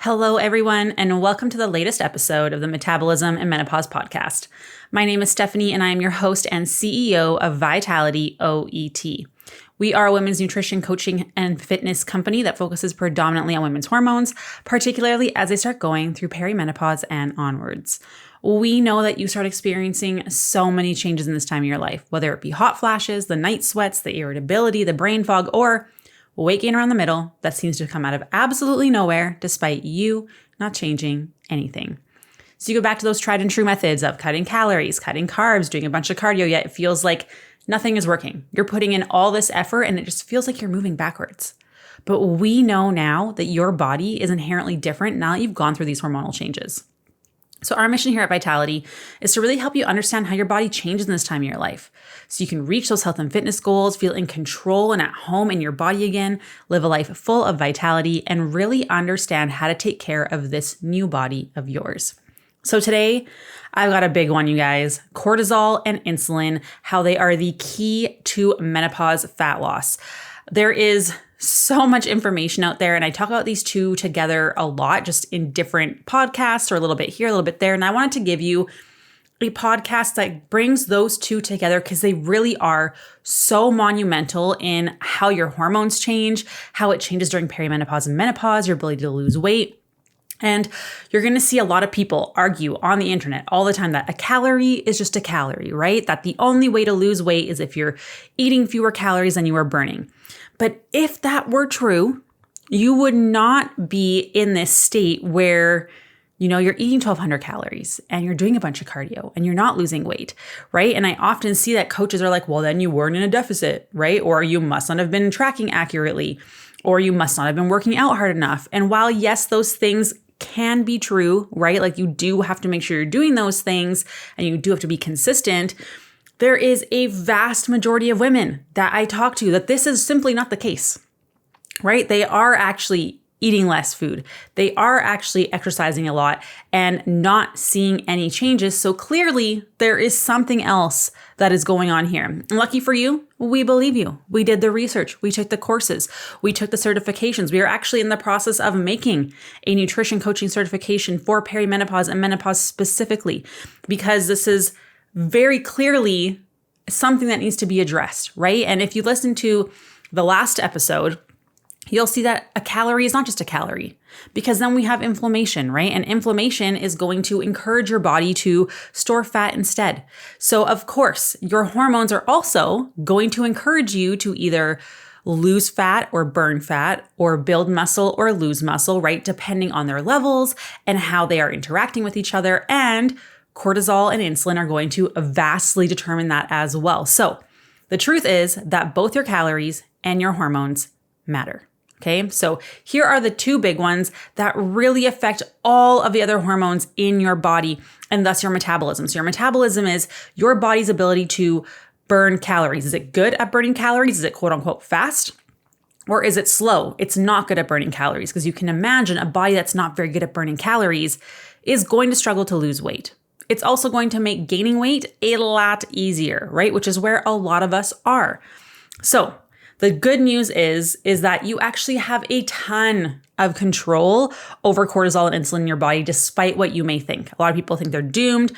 Hello, everyone, and welcome to the latest episode of the Metabolism and Menopause podcast. My name is Stephanie, and I am your host and CEO of Vitality OET. We are a women's nutrition coaching and fitness company that focuses predominantly on women's hormones, particularly as they start going through perimenopause and onwards. We know that you start experiencing so many changes in this time of your life, whether it be hot flashes, the night sweats, the irritability, the brain fog, or weight gain around the middle that seems to come out of absolutely nowhere despite you not changing anything. So you go back to those tried and true methods of cutting calories, cutting carbs, doing a bunch of cardio, yet it feels like nothing is working. You're putting in all this effort and it just feels like you're moving backwards. But we know now that your body is inherently different now that you've gone through these hormonal changes. So our mission here at Vitality is to really help you understand how your body changes in this time of your life. So you can reach those health and fitness goals, feel in control and at home in your body again, live a life full of vitality, and really understand how to take care of this new body of yours. So today, I've got a big one, you guys. Cortisol and insulin, how they are the key to menopause fat loss. There is so much information out there, and I talk about these two together a lot, just in different podcasts or a little bit here, a little bit there. And I wanted to give you a podcast that brings those two together because they really are so monumental in how your hormones change, how it changes during perimenopause and menopause, your ability to lose weight. And you're going to see a lot of people argue on the internet all the time that a calorie is just a calorie, right? That the only way to lose weight is if you're eating fewer calories than you are burning. But if that were true, you would not be in this state where, you're eating 1,200 calories and you're doing a bunch of cardio and you're not losing weight, right? And I often see that coaches are like, well, then you weren't in a deficit, right? Or you must not have been tracking accurately, or you must not have been working out hard enough. And while, yes, those things can be true, right? Like you do have to make sure you're doing those things and you do have to be consistent. There is a vast majority of women that I talk to that this is simply not the case, right? They are actually eating less food. They are actually exercising a lot and not seeing any changes. So clearly there is something else that is going on here. And lucky for you, we believe you. We did the research. We took the courses. We took the certifications. We are actually in the process of making a nutrition coaching certification for perimenopause and menopause specifically, because this is very clearly something that needs to be addressed, right? And if you listen to the last episode, you'll see that a calorie is not just a calorie, because then we have inflammation, right? And inflammation is going to encourage your body to store fat instead. So of course, your hormones are also going to encourage you to either lose fat or burn fat or build muscle or lose muscle, right? Depending on their levels and how they are interacting with each other. And cortisol and insulin are going to vastly determine that as well. So the truth is that both your calories and your hormones matter. Okay, so here are the two big ones that really affect all of the other hormones in your body and thus your metabolism. So your metabolism is your body's ability to burn calories. Is it good at burning calories? Is it quote unquote fast? Or is it slow? It's not good at burning calories, because you can imagine a body that's not very good at burning calories is going to struggle to lose weight. It's also going to make gaining weight a lot easier, right? Which is where a lot of us are. So the good news is that you actually have a ton of control over cortisol and insulin in your body, despite what you may think. A lot of people think they're doomed.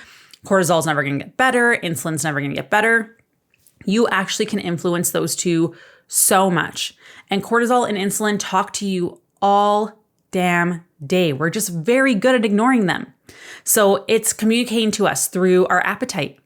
Cortisol is never going to get better. Insulin's never going to get better. You actually can influence those two so much. And cortisol and insulin talk to you all damn day. We're just very good at ignoring them. So it's communicating to us through our appetite,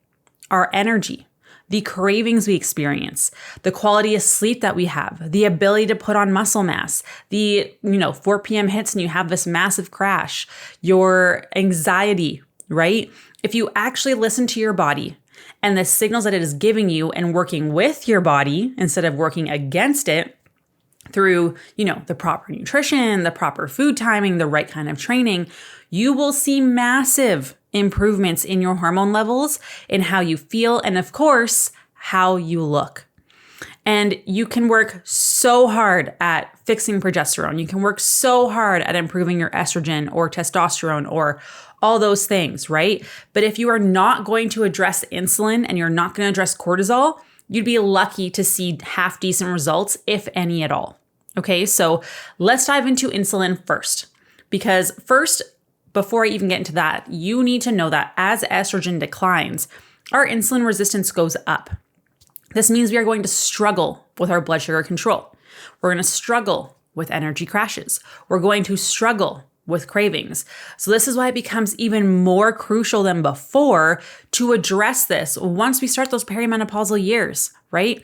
our energy, the cravings we experience, the quality of sleep that we have, the ability to put on muscle mass, the 4 p.m. hits and you have this massive crash, your anxiety, right? If you actually listen to your body and the signals that it is giving you and working with your body instead of working against it through, the proper nutrition, the proper food timing, the right kind of training, you will see massive improvements in your hormone levels, in how you feel, and of course, how you look. And you can work so hard at fixing progesterone. You can work so hard at improving your estrogen or testosterone or all those things, right? But if you are not going to address insulin and you're not going to address cortisol, you'd be lucky to see half decent results, if any at all. Okay, so let's dive into insulin first. Because first, before I even get into that, you need to know that as estrogen declines, our insulin resistance goes up. This means we are going to struggle with our blood sugar control. We're going to struggle with energy crashes. We're going to struggle with cravings. So this is why it becomes even more crucial than before to address this once we start those perimenopausal years, right?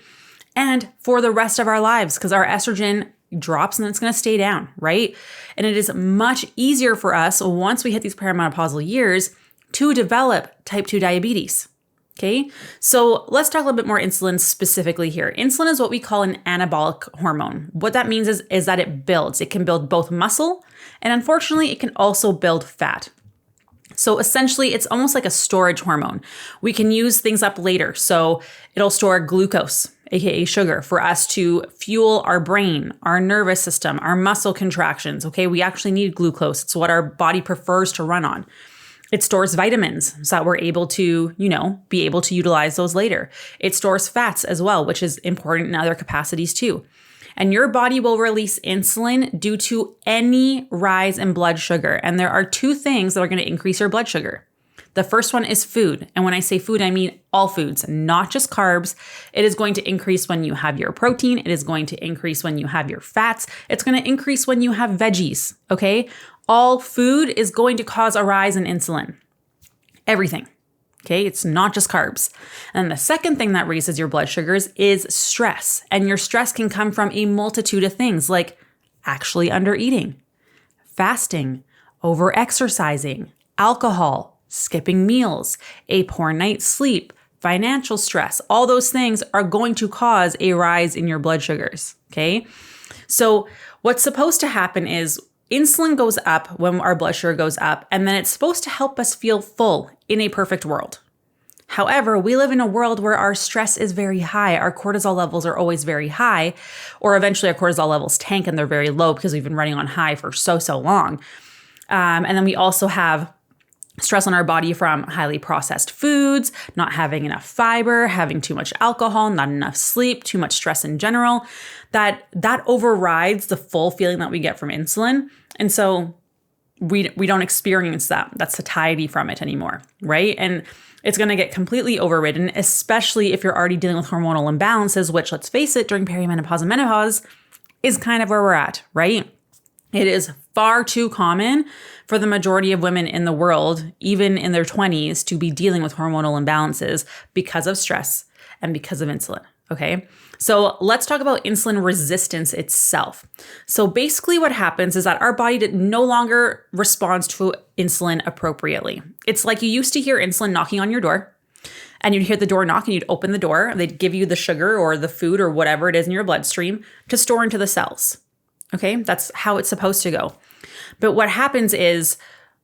And for the rest of our lives, because our estrogen drops and then it's going to stay down, right? And it is much easier for us once we hit these perimenopausal years to develop type 2 diabetes. Okay, so let's talk a little bit more insulin specifically here. Insulin is what we call an anabolic hormone. What that means is that it builds. It can build both muscle, and unfortunately, it can also build fat. So essentially, it's almost like a storage hormone. We can use things up later. So it'll store glucose, aka sugar, for us to fuel our brain, our nervous system, our muscle contractions. Okay, we actually need glucose. It's what our body prefers to run on. It stores vitamins so that we're able to, be able to utilize those later. It stores fats as well, which is important in other capacities too. And your body will release insulin due to any rise in blood sugar. And there are two things that are going to increase your blood sugar. The first one is food. And when I say food, I mean all foods, not just carbs. It is going to increase when you have your protein. It is going to increase when you have your fats. It's going to increase when you have veggies, okay? All food is going to cause a rise in insulin. Everything, okay? It's not just carbs. And the second thing that raises your blood sugars is stress. And your stress can come from a multitude of things like actually undereating, fasting, over-exercising, alcohol, skipping meals, a poor night's sleep, financial stress. All those things are going to cause a rise in your blood sugars, okay? So what's supposed to happen is insulin goes up when our blood sugar goes up, and then it's supposed to help us feel full in a perfect world. However, we live in a world where our stress is very high. Our cortisol levels are always very high, or eventually our cortisol levels tank and they're very low because we've been running on high for so long. And then we also have stress on our body from highly processed foods, not having enough fiber, having too much alcohol, not enough sleep, too much stress in general, that overrides the full feeling that we get from insulin. And so we don't experience that satiety from it anymore, right? And it's going to get completely overridden, especially if you're already dealing with hormonal imbalances, which, let's face it, during perimenopause and menopause is kind of where we're at, right? It is far too common for the majority of women in the world, even in their 20s, to be dealing with hormonal imbalances because of stress and because of insulin, okay? So let's talk about insulin resistance itself. So basically what happens is that our body no longer responds to insulin appropriately. It's like you used to hear insulin knocking on your door, and you'd hear the door knock and you'd open the door. They'd give you the sugar or the food or whatever it is in your bloodstream to store into the cells. Okay, that's how it's supposed to go. But what happens is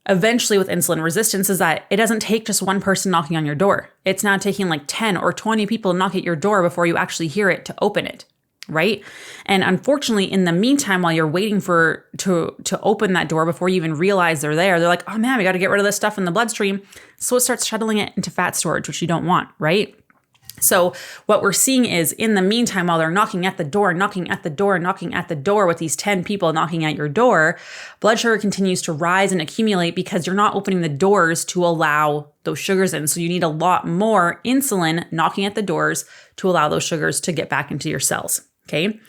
eventually with insulin resistance is that it doesn't take just one person knocking on your door. It's now taking like 10 or 20 people to knock at your door before you actually hear it to open it, right? And unfortunately, in the meantime, while you're waiting to open that door before you even realize they're there, they're like, oh man, we got to get rid of this stuff in the bloodstream. So it starts shuttling it into fat storage, which you don't want, right? So what we're seeing is in the meantime, while they're knocking at the door with these 10 people knocking at your door, blood sugar continues to rise and accumulate because you're not opening the doors to allow those sugars in. So you need a lot more insulin knocking at the doors to allow those sugars to get back into your cells. Okay.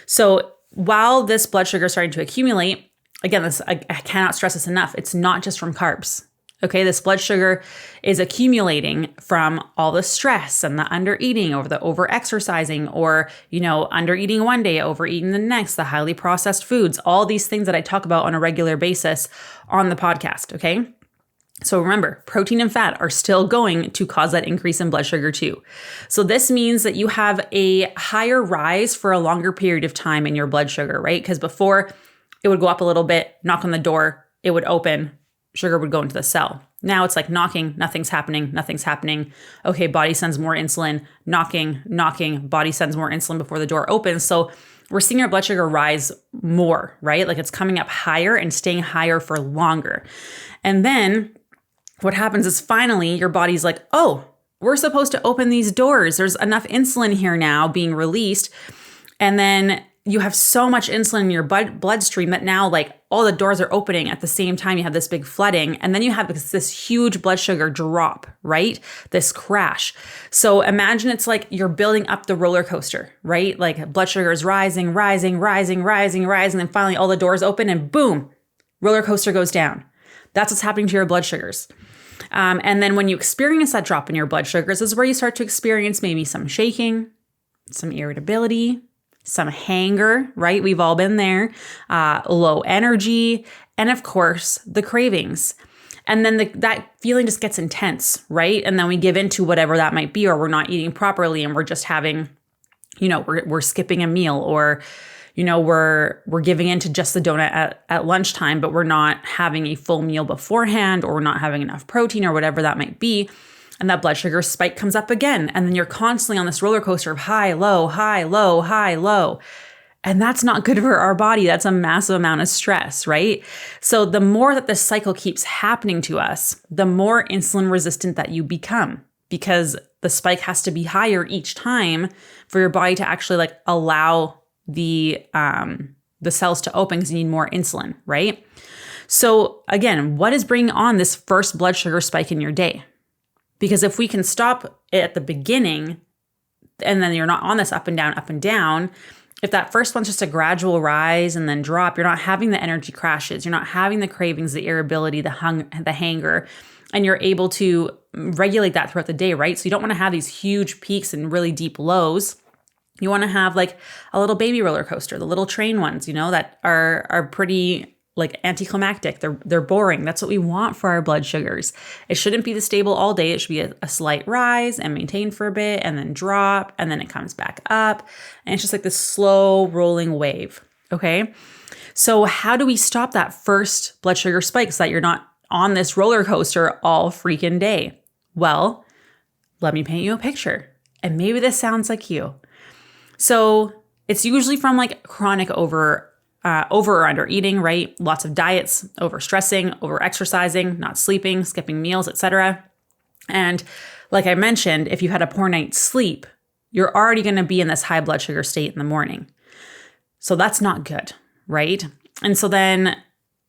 So while this blood sugar is starting to accumulate, again, I cannot stress this enough. It's not just from carbs. Okay, this blood sugar is accumulating from all the stress and the undereating or the over-exercising or, undereating one day, overeating the next, the highly processed foods, all these things that I talk about on a regular basis on the podcast, okay? So remember, protein and fat are still going to cause that increase in blood sugar too. So this means that you have a higher rise for a longer period of time in your blood sugar, right? Because before it would go up a little bit, knock on the door, it would open, sugar would go into the cell. Now it's like knocking, nothing's happening. Okay, body sends more insulin, knocking, body sends more insulin before the door opens. So we're seeing our blood sugar rise more, right? Like it's coming up higher and staying higher for longer. And then what happens is finally your body's like, oh, we're supposed to open these doors. There's enough insulin here now being released. And then you have so much insulin in your bloodstream that now like all the doors are opening at the same time. You have this big flooding, and then you have this huge blood sugar drop, right? This crash. So imagine it's like you're building up the roller coaster, right? Like blood sugar is rising, rising, rising, rising, rising. And then finally all the doors open and boom, roller coaster goes down. That's what's happening to your blood sugars. And then when you experience that drop in your blood sugars is where you start to experience maybe some shaking, some irritability, some hanger, right? We've all been there, low energy, and of course, the cravings. And then that feeling just gets intense, right? And then we give into whatever that might be, or we're not eating properly and we're just having, we're skipping a meal, or, we're giving into just the donut at lunchtime, but we're not having a full meal beforehand, or we're not having enough protein, or whatever that might be. And that blood sugar spike comes up again. And then you're constantly on this roller coaster of high, low, high, low, high, low. And that's not good for our body. That's a massive amount of stress, right? So the more that this cycle keeps happening to us, the more insulin resistant that you become, because the spike has to be higher each time for your body to actually like allow the cells to open, because you need more insulin, right? So again, what is bringing on this first blood sugar spike in your day? Because if we can stop it at the beginning, and then you're not on this up and down, if that first one's just a gradual rise and then drop, you're not having the energy crashes, you're not having the cravings, the irritability, the hanger, and you're able to regulate that throughout the day, right? So you don't want to have these huge peaks and really deep lows. You want to have like a little baby roller coaster, the little train ones, that are pretty like anticlimactic. They're boring. That's what we want for our blood sugars. It shouldn't be the stable all day. It should be a slight rise and maintain for a bit and then drop, and then it comes back up. And it's just like this slow rolling wave. Okay. So how do we stop that first blood sugar spike so that you're not on this roller coaster all freaking day? Well, let me paint you a picture. And maybe this sounds like you. So it's usually from like chronic over or under eating, right? Lots of diets, over stressing, over exercising, not sleeping, skipping meals, etc. And like I mentioned, if you had a poor night's sleep, you're already going to be in this high blood sugar state in the morning. So that's not good, right? And so then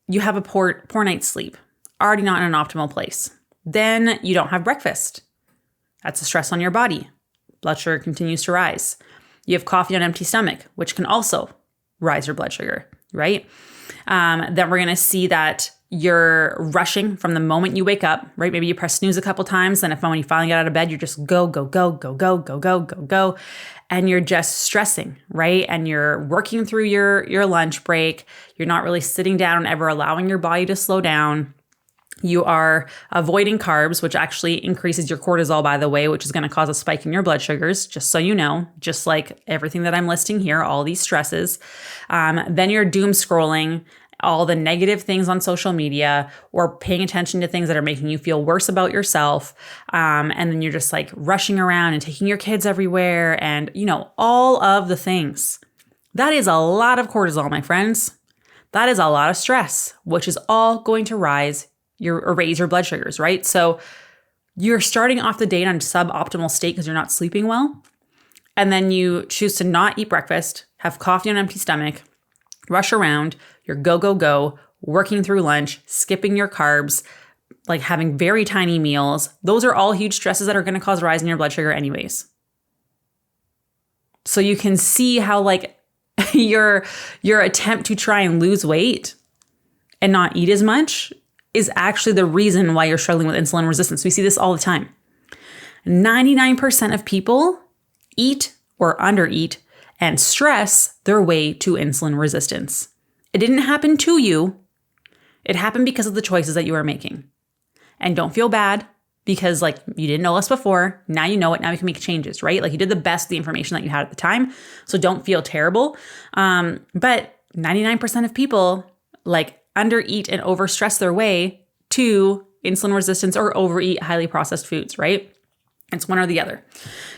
you have a poor night's sleep, already not in an optimal place. Then you don't have breakfast. That's a stress on your body. Blood sugar continues to rise. You have coffee on an empty stomach, which can also rise your blood sugar, right? Then we're going to see that you're rushing from the moment you wake up, right? Maybe you press snooze a couple times. Then when you finally get out of bed, you're just go. And you're just stressing, right? And you're working through your lunch break. You're not really sitting down and ever allowing your body to slow down. You are avoiding carbs, which actually increases your cortisol, by the way, which is going to cause a spike in your blood sugars, just so you know, just like everything that I'm listing here, all these stresses. Then you're doom scrolling all the negative things on social media, or paying attention to things that are making you feel worse about yourself. And then you're just like rushing around and taking your kids everywhere and, all of the things. That is a lot of cortisol, my friends. That is a lot of stress, which is all going to raise your blood sugars, right? So you're starting off the day on suboptimal state because you're not sleeping well. And then you choose to not eat breakfast, have coffee on an empty stomach, rush around, you're go, working through lunch, skipping your carbs, like having very tiny meals. Those are all huge stresses that are going to cause a rise in your blood sugar anyways. So you can see how like your attempt to try and lose weight and not eat as much is actually the reason why you're struggling with insulin resistance. We see this all the time. 99% of people eat or undereat and stress their way to insulin resistance. It didn't happen to you. It happened because of the choices that you are making. And don't feel bad because like you didn't know us before. Now you know it. Now you can make changes, right? Like you did the best with the information that you had at the time. So don't feel terrible. But 99% of people like undereat and overstress their way to insulin resistance or overeat highly processed foods, right? It's one or the other.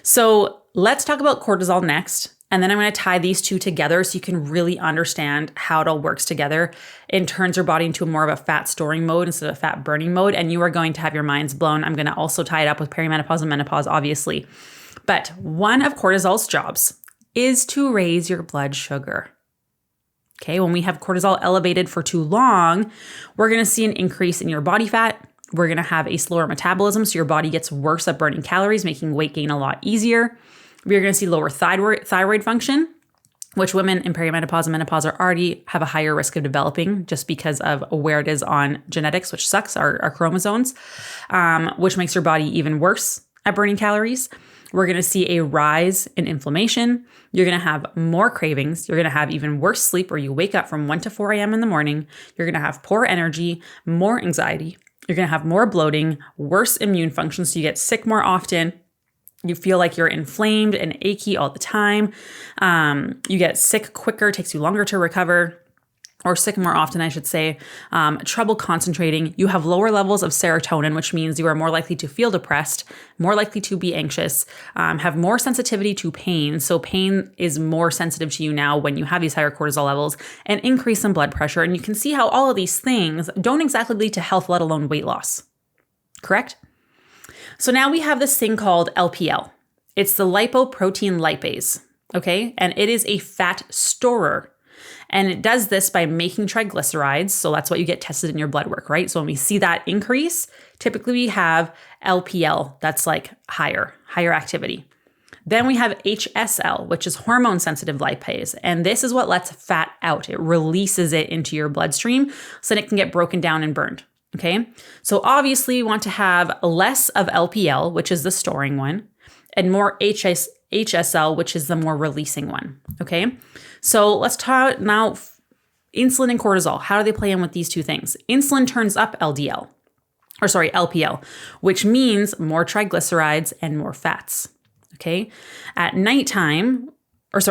So let's talk about cortisol next. And then I'm going to tie these two together so you can really understand how it all works together and turns your body into more of a fat storing mode instead of a fat burning mode. And you are going to have your minds blown. I'm going to also tie it up with perimenopause and menopause, obviously. But one of cortisol's jobs is to raise your blood sugar. Okay, when we have cortisol elevated for too long, we're going to see an increase in your body fat. We're going to have a slower metabolism, so your body gets worse at burning calories, making weight gain a lot easier. We're going to see lower thyroid function, which women in perimenopause and menopause already have a higher risk of developing just because of where it is on genetics, which sucks, our chromosomes, which makes your body even worse at burning calories. We're going to see a rise in inflammation. You're going to have more cravings. You're going to have even worse sleep where you wake up from 1 to 4 a.m. in the morning. You're going to have poor energy, more anxiety. You're going to have more bloating, worse immune function, so you get sick more often. You feel like you're inflamed and achy all the time. You get sick quicker, takes you longer to recover, or sick more often, I should say. Trouble concentrating. You have lower levels of serotonin, which means you are more likely to feel depressed, more likely to be anxious, have more sensitivity to pain. So pain is more sensitive to you now when you have these higher cortisol levels, and increase in blood pressure. And you can see how all of these things don't exactly lead to health, let alone weight loss. Correct? So now we have this thing called LPL. It's the lipoprotein lipase, okay? And it is a fat storer. And it does this by making triglycerides. So that's what you get tested in your blood work, right? So when we see that increase, typically we have LPL, that's like higher activity. Then we have HSL, which is hormone sensitive lipase. And this is what lets fat out. It releases it into your bloodstream so that it can get broken down and burned. Okay, so obviously we want to have less of LPL, which is the storing one, and more HSL, which is the more releasing one. Okay, so let's talk now insulin and cortisol. How do they play in with these two things? Insulin turns up LPL, which means more triglycerides and more fats. Okay, at nighttime, let's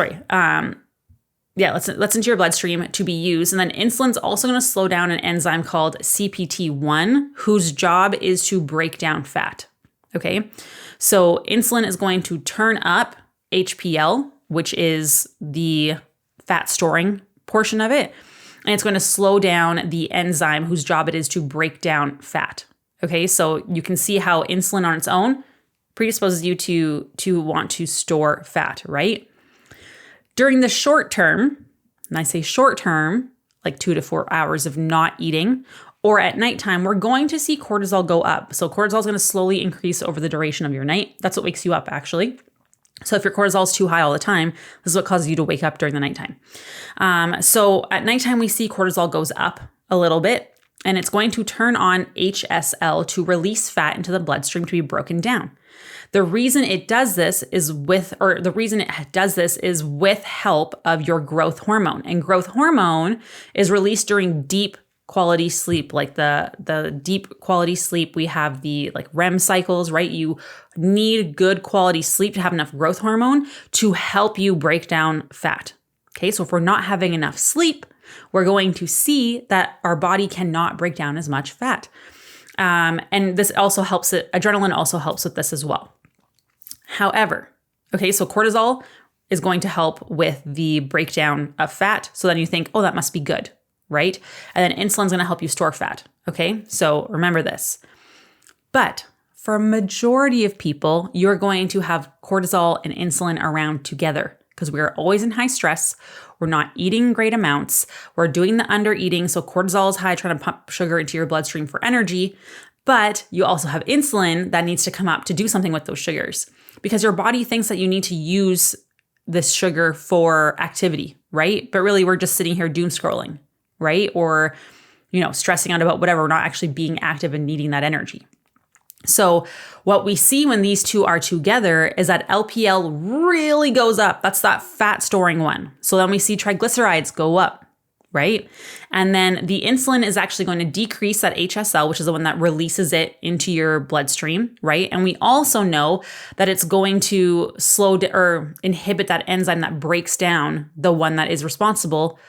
into your bloodstream to be used. And then insulin's also going to slow down an enzyme called CPT1, whose job is to break down fat. Okay. So insulin is going to turn up HPL, which is the fat storing portion of it. And it's going to slow down the enzyme whose job it is to break down fat. Okay. So you can see how insulin on its own predisposes you to want to store fat, right? During the short term, and I say short term, like 2 to 4 hours of not eating, or at nighttime, we're going to see cortisol go up. So cortisol is going to slowly increase over the duration of your night. That's what wakes you up, actually. So if your cortisol is too high all the time, this is what causes you to wake up during the nighttime. So at nighttime, we see cortisol goes up a little bit, and it's going to turn on HSL to release fat into the bloodstream to be broken down. The reason it does this is with help of your growth hormone. And growth hormone is released during deep quality sleep, like the deep quality sleep. We have the like REM cycles, right? You need good quality sleep to have enough growth hormone to help you break down fat. Okay, so if we're not having enough sleep, we're going to see that our body cannot break down as much fat. And this also helps adrenaline also helps with this as well. However, okay, so cortisol is going to help with the breakdown of fat. So then you think, oh, that must be good, right? And then insulin's going to help you store fat. Okay, so remember this. But for a majority of people, you're going to have cortisol and insulin around together because we're always in high stress. We're not eating great amounts. We're doing the under eating. So cortisol is high, trying to pump sugar into your bloodstream for energy. But you also have insulin that needs to come up to do something with those sugars because your body thinks that you need to use this sugar for activity, right? But really, we're just sitting here doom scrolling, right? Or, stressing out about whatever. We're not actually being active and needing that energy. So what we see when these two are together is that LPL really goes up. That's that fat storing one. So then we see triglycerides go up, right? And then the insulin is actually going to decrease that HSL, which is the one that releases it into your bloodstream, right? And we also know that it's going to or inhibit that enzyme that breaks down the one that is responsible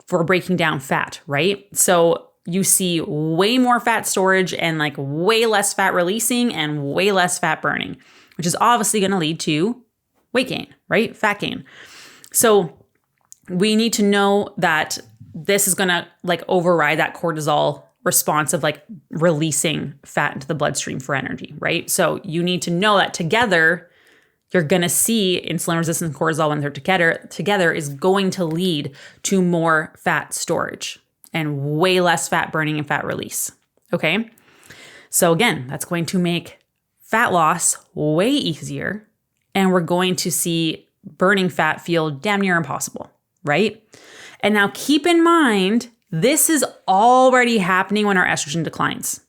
for breaking down fat, right? So you see way more fat storage and like way less fat releasing and way less fat burning, which is obviously going to lead to weight gain, right? Fat gain. So we need to know that this is going to like override that cortisol response of like releasing fat into the bloodstream for energy, right? So you need to know that together you're going to see insulin resistance and cortisol when they're together is going to lead to more fat storage and way less fat burning and fat release. Okay. So again, that's going to make fat loss way easier, and we're going to see burning fat feel damn near impossible, right? And now keep in mind, this is already happening when our estrogen declines.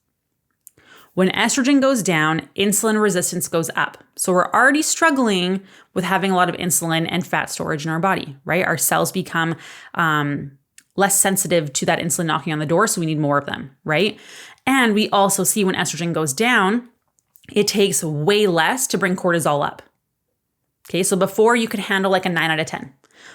When estrogen goes down, insulin resistance goes up. So we're already struggling with having a lot of insulin and fat storage in our body, right? Our cells become less sensitive to that insulin knocking on the door, so we need more of them, right? And we also see when estrogen goes down, it takes way less to bring cortisol up. Okay, so before you could handle like a 9 out of 10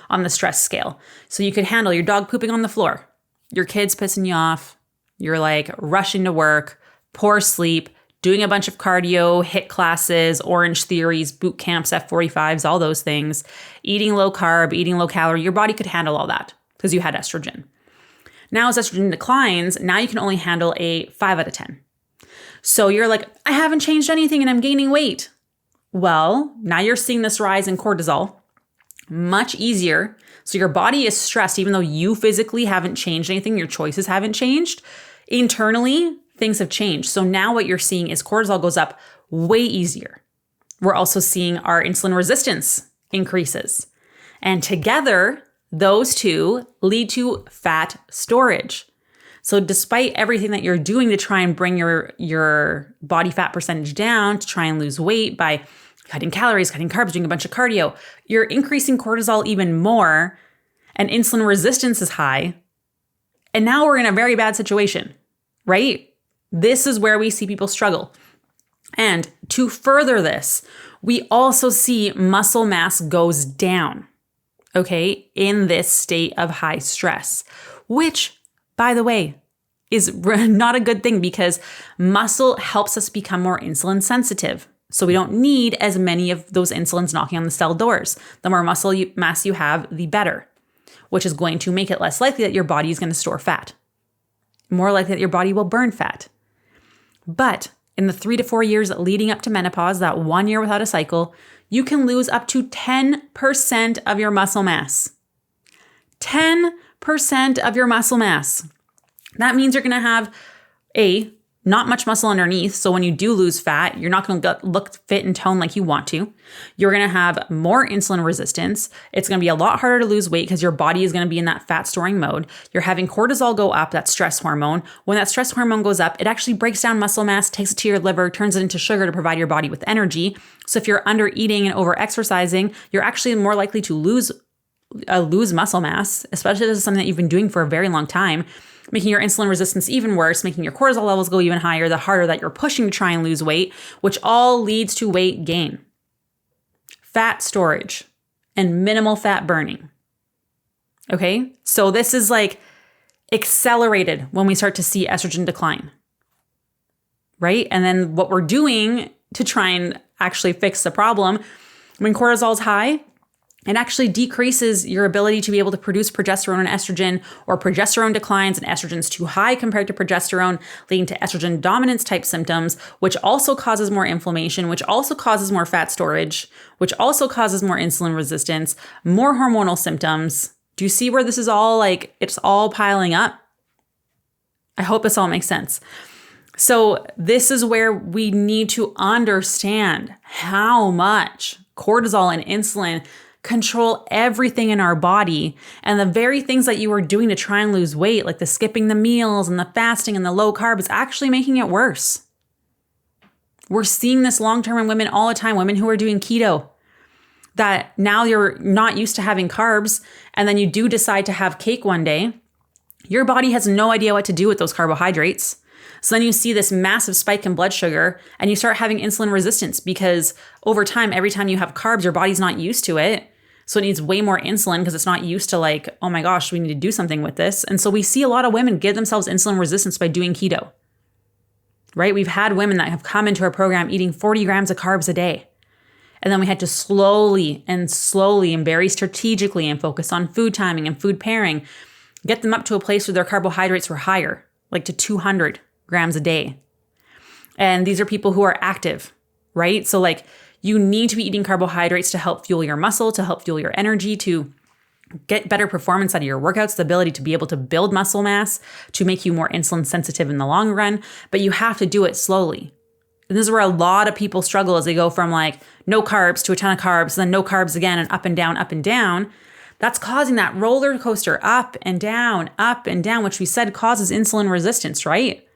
on the stress scale. So you could handle your dog pooping on the floor, your kids pissing you off, you're like rushing to work, poor sleep, doing a bunch of cardio, HIIT classes, Orange Theories, boot camps, F45s, all those things, eating low carb, eating low calorie. Your body could handle all that because you had estrogen. Now as estrogen declines, now you can only handle a 5 out of 10. So you're like, I haven't changed anything and I'm gaining weight. Well, now you're seeing this rise in cortisol much easier. So your body is stressed, even though you physically haven't changed anything, your choices haven't changed. Internally, things have changed. So now what you're seeing is cortisol goes up way easier. We're also seeing our insulin resistance increases. And together, those two lead to fat storage. So despite everything that you're doing to try and bring your body fat percentage down, to try and lose weight by cutting calories, cutting carbs, doing a bunch of cardio, you're increasing cortisol even more, and insulin resistance is high. And now we're in a very bad situation, right? This is where we see people struggle. And to further this, we also see muscle mass goes down, okay, in this state of high stress, which, by the way, is not a good thing because muscle helps us become more insulin sensitive. So we don't need as many of those insulins knocking on the cell doors. The more muscle mass you have, the better, which is going to make it less likely that your body is going to store fat. More likely that your body will burn fat. But in the 3 to 4 years leading up to menopause, that 1 year without a cycle, you can lose up to 10% of your muscle mass. 10% of your muscle mass. That means you're going to have not much muscle underneath. So when you do lose fat, you're not going to look fit and tone like you want to. You're going to have more insulin resistance. It's going to be a lot harder to lose weight because your body is going to be in that fat storing mode. You're having cortisol go up, that stress hormone. When that stress hormone goes up, it actually breaks down muscle mass, takes it to your liver, turns it into sugar to provide your body with energy. So if you're under eating and over exercising, you're actually more likely to lose muscle mass, especially if this is something that you've been doing for a very long time, making your insulin resistance even worse, making your cortisol levels go even higher, the harder that you're pushing to try and lose weight, which all leads to weight gain, fat storage, and minimal fat burning. Okay? So this is like accelerated when we start to see estrogen decline, right? And then what we're doing to try and actually fix the problem, when cortisol is high, it actually decreases your ability to be able to produce progesterone and estrogen, or progesterone declines and estrogen's too high compared to progesterone, leading to estrogen dominance type symptoms, which also causes more inflammation, which also causes more fat storage, which also causes more insulin resistance, more hormonal symptoms. Do you see where this is all like, it's all piling up? I hope this all makes sense. So this is where we need to understand how much cortisol and insulin control everything in our body, and the very things that you are doing to try and lose weight, like the skipping the meals and the fasting and the low carb, is actually making it worse. We're seeing this long-term in women all the time, women who are doing keto, that now you're not used to having carbs, and then you do decide to have cake one day. Your body has no idea what to do with those carbohydrates. So then you see this massive spike in blood sugar and you start having insulin resistance because over time, every time you have carbs, your body's not used to it. So it needs way more insulin because it's not used to like, oh my gosh, we need to do something with this. And so we see a lot of women give themselves insulin resistance by doing keto, right? We've had women that have come into our program eating 40 grams of carbs a day. And then we had to slowly and very strategically and focus on food timing and food pairing, get them up to a place where their carbohydrates were higher, like to 200 grams a day. And these are people who are active, right? So like You need to be eating carbohydrates to help fuel your muscle, to help fuel your energy, to get better performance out of your workouts, the ability to be able to build muscle mass, to make you more insulin sensitive in the long run. But you have to do it slowly. And this is where a lot of people struggle as they go from like no carbs to a ton of carbs, then no carbs again, and up and down, up and down. That's causing that roller coaster up and down, which we said causes insulin resistance, right?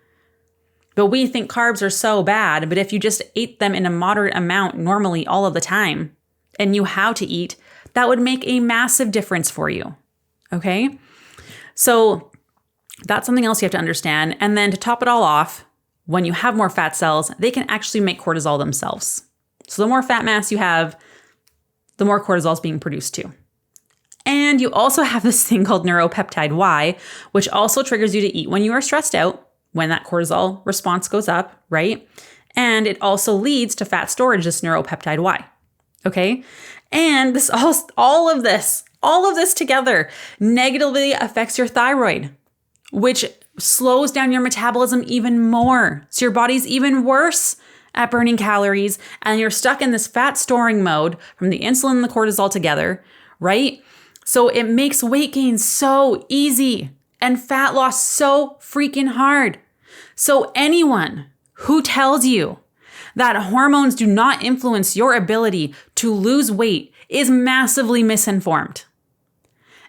But we think carbs are so bad, but if you just ate them in a moderate amount normally all of the time and knew how to eat, that would make a massive difference for you, okay? So that's something else you have to understand. And then to top it all off, when you have more fat cells, they can actually make cortisol themselves. So the more fat mass you have, the more cortisol is being produced too. And you also have this thing called neuropeptide Y, which also triggers you to eat when you are stressed out, when that cortisol response goes up, right? And it also leads to fat storage, this neuropeptide Y, okay? And this all of this together negatively affects your thyroid, which slows down your metabolism even more. So your body's even worse at burning calories, and you're stuck in this fat storing mode from the insulin and the cortisol together, right? So it makes weight gain so easy and fat loss so freaking hard. So anyone who tells you that hormones do not influence your ability to lose weight is massively misinformed.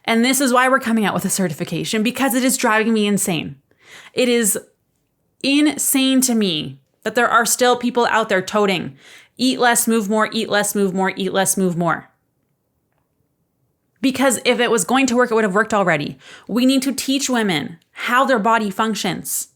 And this is why we're coming out with a certification, because it is driving me insane. It is insane to me that there are still people out there toting, eat less, move more, eat less, move more, eat less, move more. Because if it was going to work, it would have worked already. We need to teach women how their body functions,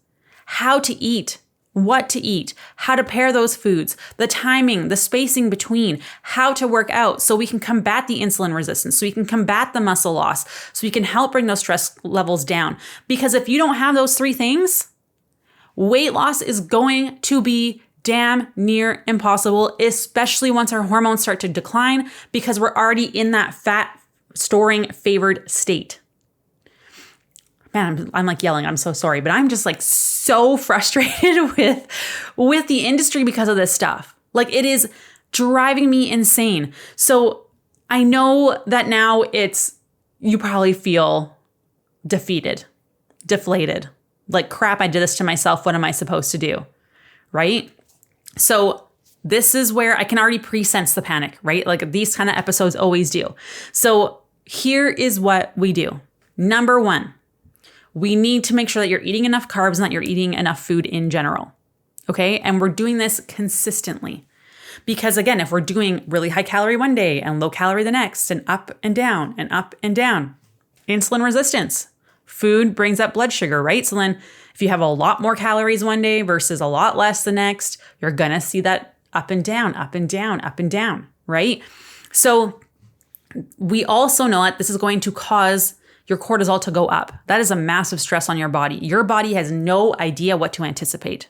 how to eat, what to eat, how to pair those foods, the timing, the spacing between, how to work out so we can combat the insulin resistance, so we can combat the muscle loss, so we can help bring those stress levels down. Because if you don't have those three things, weight loss is going to be damn near impossible, especially once our hormones start to decline, because we're already in that fat storing favored state. Man, I'm like yelling. I'm so sorry, but I'm just like so frustrated with the industry because of this stuff. Like, it is driving me insane. So I know that now you probably feel defeated, deflated. Like, crap, I did this to myself. What am I supposed to do? Right? So this is where I can already pre-sense the panic, right? Like, these kind of episodes always do. So here is what we do. Number one, we need to make sure that you're eating enough carbs and that you're eating enough food in general, okay? And we're doing this consistently. Because again, if we're doing really high calorie one day and low calorie the next, and up and down and up and down, insulin resistance, food brings up blood sugar, right? So then if you have a lot more calories one day versus a lot less the next, you're gonna see that up and down, up and down, up and down, right? So we also know that this is going to cause your cortisol to go up. That is a massive stress on your body. Your body has no idea what to anticipate.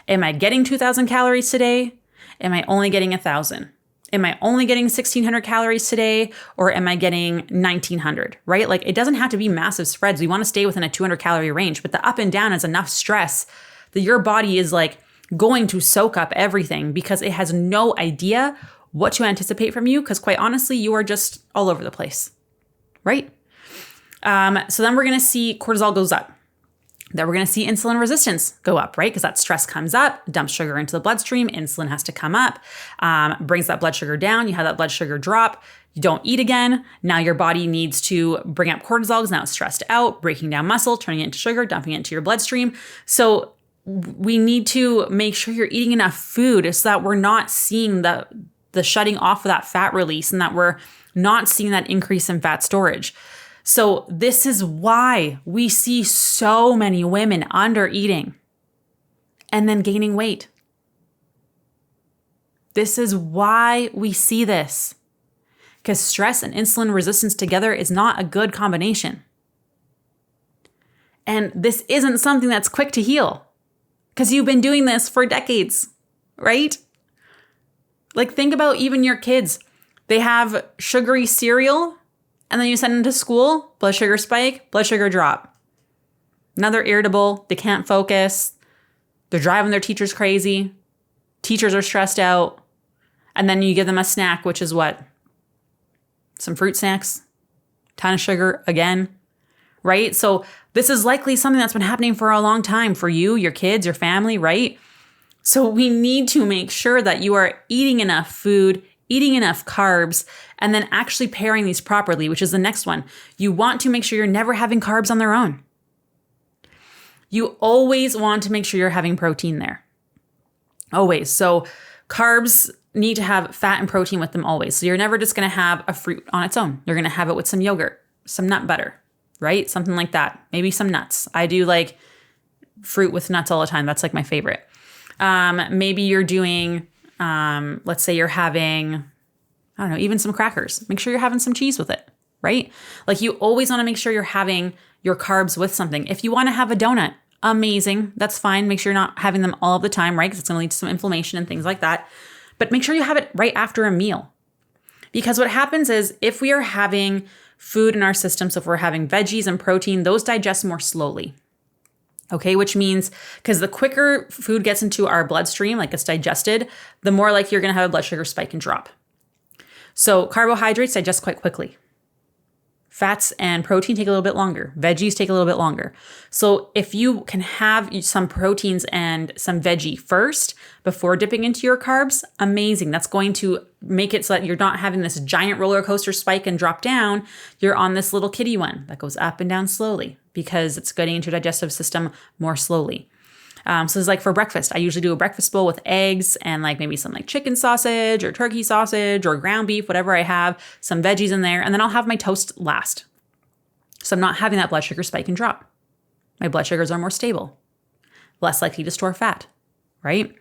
Am I getting 2,000 calories today? Am I only getting 1,000? Am I only getting 1,600 calories today? Or am I getting 1,900, right? Like, it doesn't have to be massive spreads. We want to stay within a 200 calorie range, but the up and down is enough stress that your body is like going to soak up everything because it has no idea what to anticipate from you. Because quite honestly, you are just all over the place, right? So then we're going to see cortisol goes up. Then we're going to see insulin resistance go up, right? Because that stress comes up, dumps sugar into the bloodstream, insulin has to come up, brings that blood sugar down. You have that blood sugar drop. You don't eat again. Now your body needs to bring up cortisol because now it's stressed out, breaking down muscle, turning it into sugar, dumping it into your bloodstream. So we need to make sure you're eating enough food so that we're not seeing the shutting off of that fat release and that we're not seeing that increase in fat storage. So this is why we see so many women under eating and then gaining weight. This is why we see this, because stress and insulin resistance together is not a good combination. And this isn't something that's quick to heal because you've been doing this for decades, right? Like, think about even your kids. They have sugary cereal, and then you send them to school, blood sugar spike, blood sugar drop. Now they're irritable, they can't focus, they're driving their teachers crazy, teachers are stressed out, And then you give them a snack, which is what? Some fruit snacks, ton of sugar again, right? So this is likely something that's been happening for a long time for you, your kids, your family, right? So we need to make sure that you are eating enough food, eating enough carbs, and then actually pairing these properly, which is the next one. You want to make sure you're never having carbs on their own. You always want to make sure you're having protein there. Always. So carbs need to have fat and protein with them always. So you're never just going to have a fruit on its own. You're going to have it with some yogurt, some nut butter, right? Something like that. Maybe some nuts. I do like fruit with nuts all the time. That's like my favorite. Maybe you're doing, let's say you're having, I don't know, even some crackers. Make sure you're having some cheese with it, right? Like you always want to make sure you're having your carbs with something. If you want to have a donut, amazing. That's fine. Make sure you're not having them all of the time, right? Because it's going to lead to some inflammation and things like that. But make sure you have it right after a meal. Because what happens is if we are having food in our system, so if we're having veggies and protein, those digest more slowly. Okay, which means because the quicker food gets into our bloodstream, like it's digested, the more likely you're going to have a blood sugar spike and drop. So carbohydrates digest quite quickly. Fats and protein take a little bit longer. Veggies take a little bit longer. So if you can have some proteins and some veggie first before dipping into your carbs, amazing. That's going to make it so that you're not having this giant roller coaster spike and drop down. You're on this little kitty one that goes up and down slowly because it's getting into your digestive system more slowly. So it's like for breakfast, I usually do a breakfast bowl with eggs and like maybe some like chicken sausage or turkey sausage or ground beef, whatever I have, some veggies in there, and then I'll have my toast last. So I'm not having that blood sugar spike and drop. My blood sugars are more stable, less likely to store fat, right?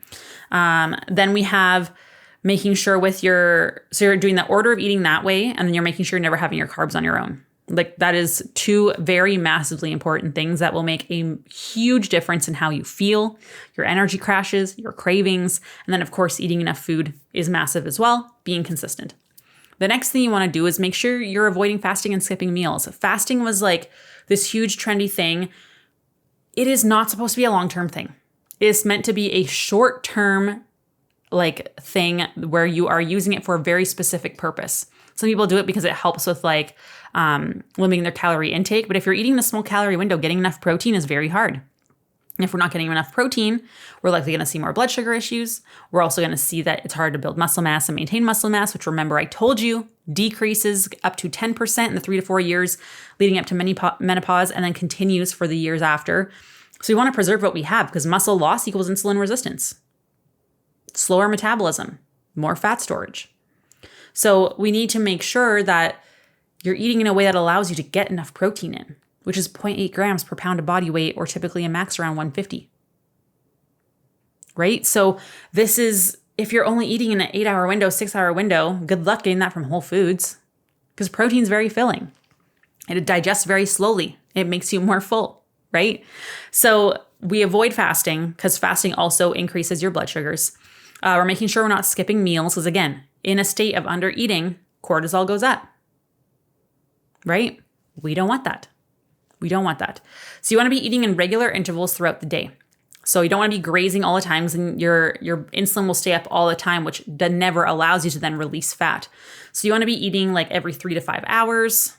Then we have making sure so you're doing the order of eating that way, and then you're making sure you're never having your carbs on your own. Like that is two very massively important things that will make a huge difference in how you feel, your energy crashes, your cravings, and then of course eating enough food is massive as well, being consistent. The next thing you want to do is make sure you're avoiding fasting and skipping meals. Fasting was like this huge trendy thing. It is not supposed to be a long-term thing. It is meant to be a short-term like thing where you are using it for a very specific purpose. Some people do it because it helps with like limiting their calorie intake. But if you're eating in a small calorie window, getting enough protein is very hard. And if we're not getting enough protein, we're likely going to see more blood sugar issues. We're also going to see that it's hard to build muscle mass and maintain muscle mass, which remember I told you decreases up to 10% in the 3 to 4 years leading up to menopause and then continues for the years after. So we want to preserve what we have because muscle loss equals insulin resistance, slower metabolism, more fat storage. So we need to make sure that you're eating in a way that allows you to get enough protein in, which is 0.8 grams per pound of body weight, or typically a max around 150. Right? So this is, if you're only eating in an 8-hour window, 6-hour window, good luck getting that from Whole Foods because protein is very filling. It digests very slowly. It makes you more full, right? So we avoid fasting because fasting also increases your blood sugars. We're making sure we're not skipping meals because again, in a state of under eating, cortisol goes up, right? We don't want that. We don't want that. So you want to be eating in regular intervals throughout the day. So you don't want to be grazing all the time and your insulin will stay up all the time, which never allows you to then release fat. So you want to be eating like every 3 to 5 hours.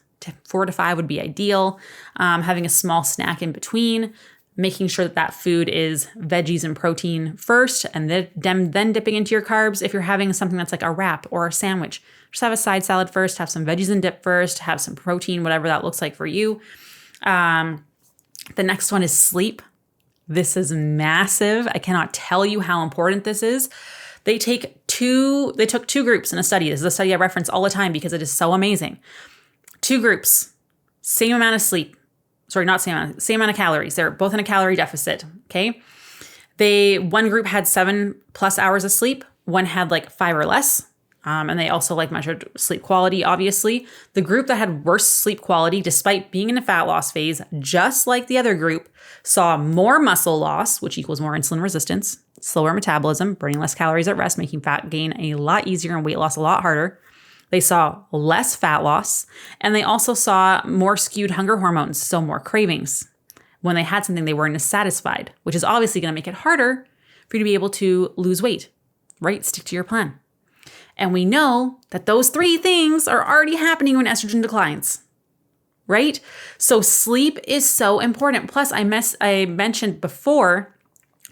4 to 5 would be ideal. Having a small snack in between, making sure that food is veggies and protein first, and then dipping into your carbs. If you're having something that's like a wrap or a sandwich, just have a side salad first, have some veggies and dip first, have some protein, whatever that looks like for you. The next one is sleep. This is massive. I cannot tell you how important this is. They took two groups in a study. This is a study I reference all the time because it is so amazing. 2 groups, same amount of sleep. Sorry, not same amount of calories. They're both in a calorie deficit, okay? One group had 7+ hours of sleep. One had like 5 or less. And they also like measured sleep quality, obviously. The group that had worse sleep quality, despite being in a fat loss phase, just like the other group, saw more muscle loss, which equals more insulin resistance, slower metabolism, burning less calories at rest, making fat gain a lot easier and weight loss a lot harder. They saw less fat loss, and they also saw more skewed hunger hormones, so more cravings. When they had something, they weren't as satisfied, which is obviously going to make it harder for you to be able to lose weight, right? Stick to your plan. And we know that those three things are already happening when estrogen declines, right? So sleep is so important. Plus, I mentioned before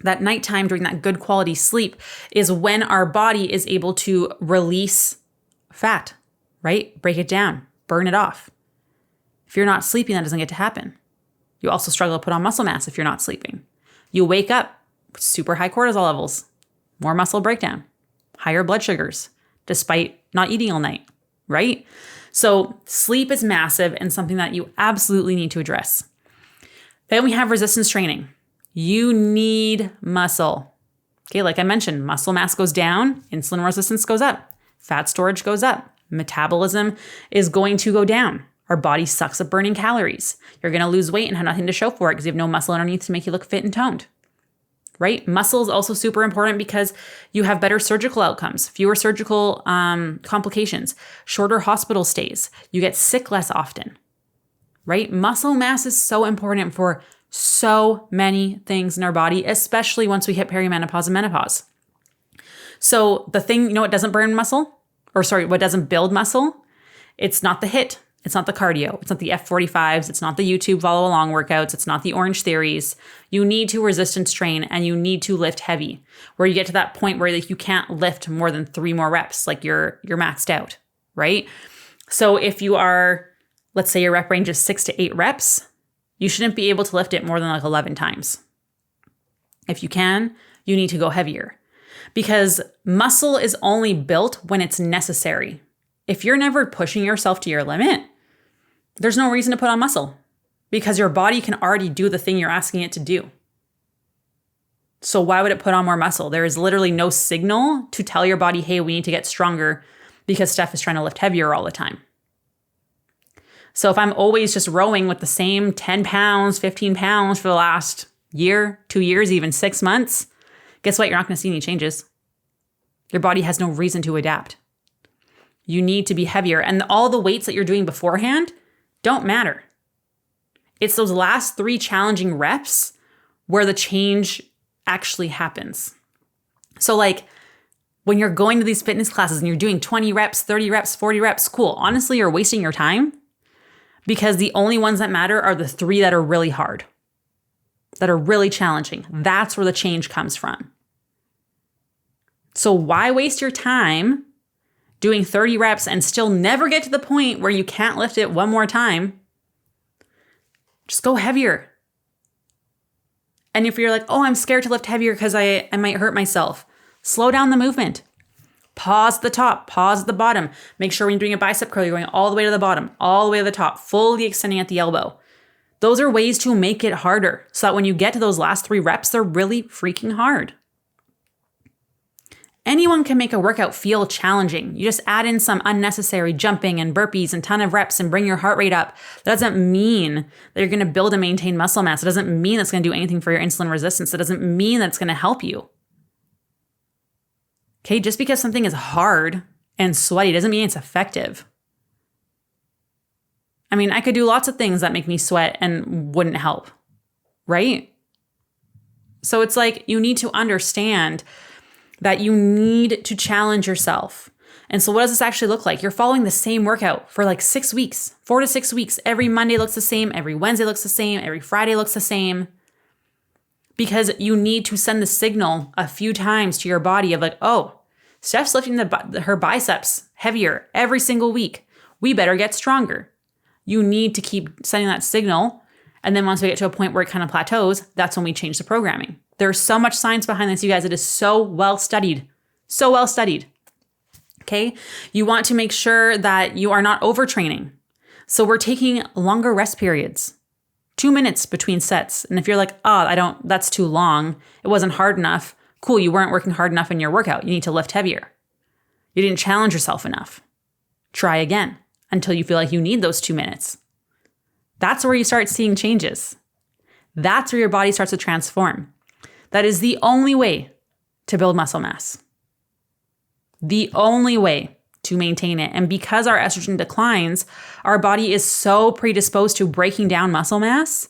that nighttime during that good quality sleep is when our body is able to release fat, right? Break it down, burn it off. If you're not sleeping, that doesn't get to happen. You also struggle to put on muscle mass if you're not sleeping. You wake up with super high cortisol levels, more muscle breakdown, higher blood sugars, despite not eating all night, right? So sleep is massive and something that you absolutely need to address. Then we have resistance training. You need muscle. Okay, like I mentioned, muscle mass goes down, insulin resistance goes up, fat storage goes up, metabolism is going to go down. Our body sucks at burning calories. You're going to lose weight and have nothing to show for it because you have no muscle underneath to make you look fit and toned, right? Muscle is also super important because you have better surgical outcomes, fewer surgical complications, shorter hospital stays. You get sick less often, right? Muscle mass is so important for so many things in our body, especially once we hit perimenopause and menopause. So the thing, what doesn't burn muscle? What doesn't build muscle? It's not the HIIT. It's not the cardio. It's not the F45s. It's not the YouTube follow along workouts. It's not the Orange Theories. You need to resistance train and you need to lift heavy, where you get to that point where you can't lift more than 3 more reps, like you're maxed out, right? So if you are, let's say your rep range is 6 to 8 reps, you shouldn't be able to lift it more than 11 times. If you can, you need to go heavier because muscle is only built when it's necessary. If you're never pushing yourself to your limit, there's no reason to put on muscle because your body can already do the thing you're asking it to do. So why would it put on more muscle? There is literally no signal to tell your body, hey, we need to get stronger because Steph is trying to lift heavier all the time. So if I'm always just rowing with the same 10 pounds, 15 pounds for the last year, 2 years, even 6 months, guess what? You're not going to see any changes. Your body has no reason to adapt. You need to be heavier. And all the weights that you're doing beforehand don't matter. It's those last 3 challenging reps where the change actually happens. So when you're going to these fitness classes and you're doing 20 reps, 30 reps, 40 reps, cool. Honestly, you're wasting your time because the only ones that matter are the 3 that are really hard, that are really challenging. That's where the change comes from. So why waste your time doing 30 reps and still never get to the point where you can't lift it one more time? Just go heavier. And if you're like, oh, I'm scared to lift heavier because I might hurt myself, slow down the movement. Pause at the top, pause at the bottom. Make sure when you're doing a bicep curl, you're going all the way to the bottom, all the way to the top, fully extending at the elbow. Those are ways to make it harder so that when you get to those last 3 reps, they're really freaking hard. Anyone can make a workout feel challenging. You just add in some unnecessary jumping and burpees and ton of reps and bring your heart rate up. That doesn't mean that you're going to build and maintain muscle mass. It doesn't mean that's going to do anything for your insulin resistance. It doesn't mean that it's going to help you. Okay, just because something is hard and sweaty doesn't mean it's effective. I mean, I could do lots of things that make me sweat and wouldn't help, right? So it's you need to understand that you need to challenge yourself. And so what does this actually look like? You're following the same workout for 6 weeks, 4 to 6 weeks. Every Monday looks the same. Every Wednesday looks the same. Every Friday looks the same. Because you need to send the signal a few times to your body of oh, Steph's lifting her biceps heavier every single week. We better get stronger. You need to keep sending that signal. And then once we get to a point where it kind of plateaus, that's when we change the programming. There's so much science behind this, you guys. It is so well studied. So well studied. Okay? You want to make sure that you are not overtraining. So we're taking longer rest periods. 2 minutes between sets. And if you're that's too long. It wasn't hard enough. Cool, you weren't working hard enough in your workout. You need to lift heavier. You didn't challenge yourself enough. Try again until you feel like you need those 2 minutes. That's where you start seeing changes. That's where your body starts to transform. That is the only way to build muscle mass. The only way to maintain it. And because our estrogen declines, our body is so predisposed to breaking down muscle mass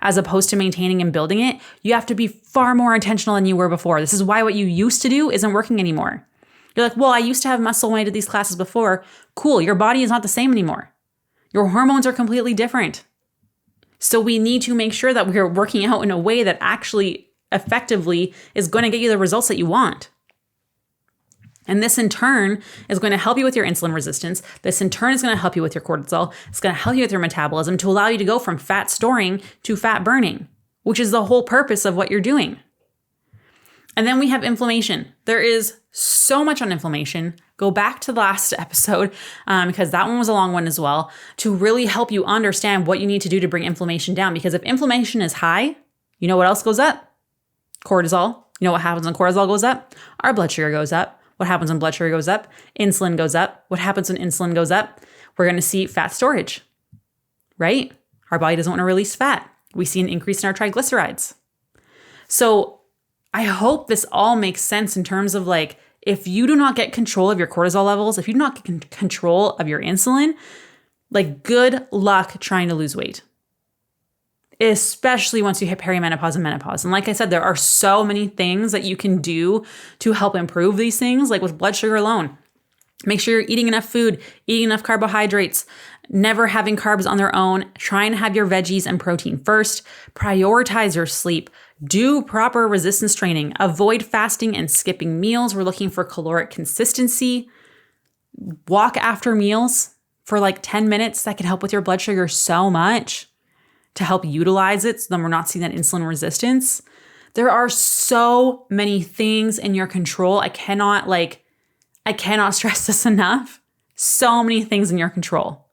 as opposed to maintaining and building it. You have to be far more intentional than you were before. This is why what you used to do isn't working anymore. You're like, well, I used to have muscle when I did these classes before. Cool. Your body is not the same anymore. Your hormones are completely different. So we need to make sure that we're working out in a way that actually effectively is going to get you the results that you want. And this in turn is going to help you with your insulin resistance. This in turn is going to help you with your cortisol. It's going to help you with your metabolism to allow you to go from fat storing to fat burning, which is the whole purpose of what you're doing. And then we have inflammation. There is so much on inflammation. Go back to the last episode because that one was a long one as well, to really help you understand what you need to do to bring inflammation down. Because if inflammation is high, you know what else goes up? Cortisol. You know what happens when cortisol goes up? Our blood sugar goes up. What happens when blood sugar goes up? Insulin goes up. What happens when insulin goes up? We're going to see fat storage, right? Our body doesn't want to release fat. We see an increase in our triglycerides. So I hope this all makes sense in terms of like, if you do not get control of your cortisol levels, if you do not get control of your insulin, like good luck trying to lose weight, especially once you hit perimenopause and menopause. And like I said, there are so many things that you can do to help improve these things, like with blood sugar alone. Make sure you're eating enough food, eating enough carbohydrates, never having carbs on their own, trying to have your veggies and protein first, prioritize your sleep, do proper resistance training, avoid fasting and skipping meals. We're looking for caloric consistency. Walk after meals for like 10 minutes. That can help with your blood sugar so much to help utilize it so then we're not seeing that insulin resistance. There are so many things in your control. I cannot stress this enough. So many things in your control.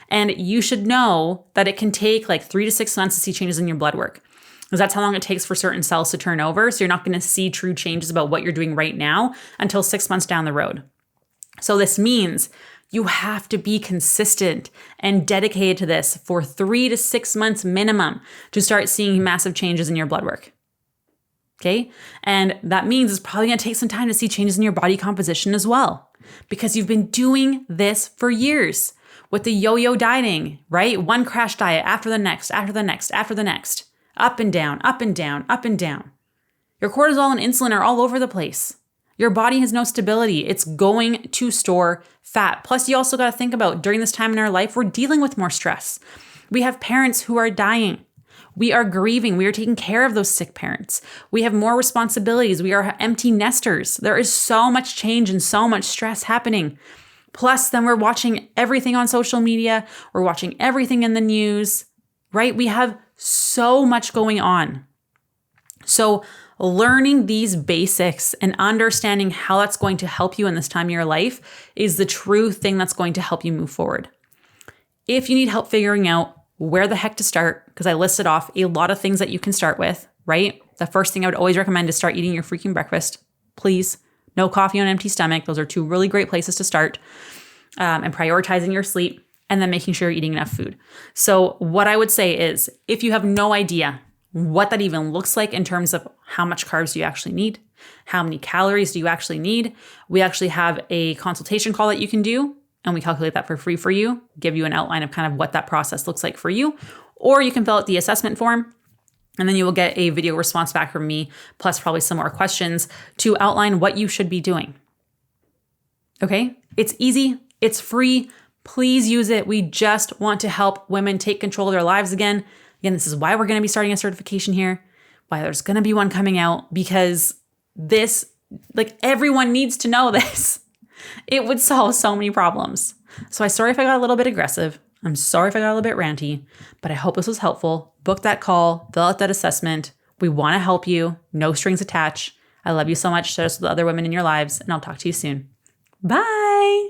And you should know that it can take like 3 to 6 months to see changes in your blood work, because that's how long it takes for certain cells to turn over. So you're not going to see true changes about what you're doing right now until 6 months down the road. So this means you have to be consistent and dedicated to this for 3 to 6 months minimum to start seeing massive changes in your blood work. Okay. And that means it's probably going to take some time to see changes in your body composition as well, because you've been doing this for years with the yo-yo dieting, right? One crash diet after the next, after the next, after the next, up and down, up and down, up and down. Your cortisol and insulin are all over the place. Your body has no stability. It's going to store fat. Plus, you also got to think about during this time in our life, we're dealing with more stress. We have parents who are dying. We are grieving. We are taking care of those sick parents. We have more responsibilities. We are empty nesters. There is so much change and so much stress happening. Plus, then we're watching everything on social media. We're watching everything in the news, right? We have so much going on. So learning these basics and understanding how that's going to help you in this time of your life is the true thing that's going to help you move forward. If you need help figuring out where the heck to start, because I listed off a lot of things that you can start with, right? The first thing I would always recommend is start eating your freaking breakfast. Please. No coffee on an empty stomach. Those are 2 really great places to start. And prioritizing your sleep, and then making sure you're eating enough food. So what I would say is, if you have no idea what that even looks like in terms of how much carbs do you actually need, how many calories do you actually need, we actually have a consultation call that you can do, and we calculate that for free for you, give you an outline of kind of what that process looks like for you. Or you can fill out the assessment form, and then you will get a video response back from me, plus probably some more questions to outline what you should be doing. Okay? It's easy. It's free. Please use it. We just want to help women take control of their lives again. Again, this is why we're going to be starting a certification here, why there's going to be one coming out, because this, like, everyone needs to know this. It would solve so many problems. So I'm sorry if I got a little bit aggressive. I'm sorry if I got a little bit ranty, but I hope this was helpful. Book that call, fill out that assessment. We want to help you. No strings attached. I love you so much. Share this with other women in your lives, and I'll talk to you soon. Bye.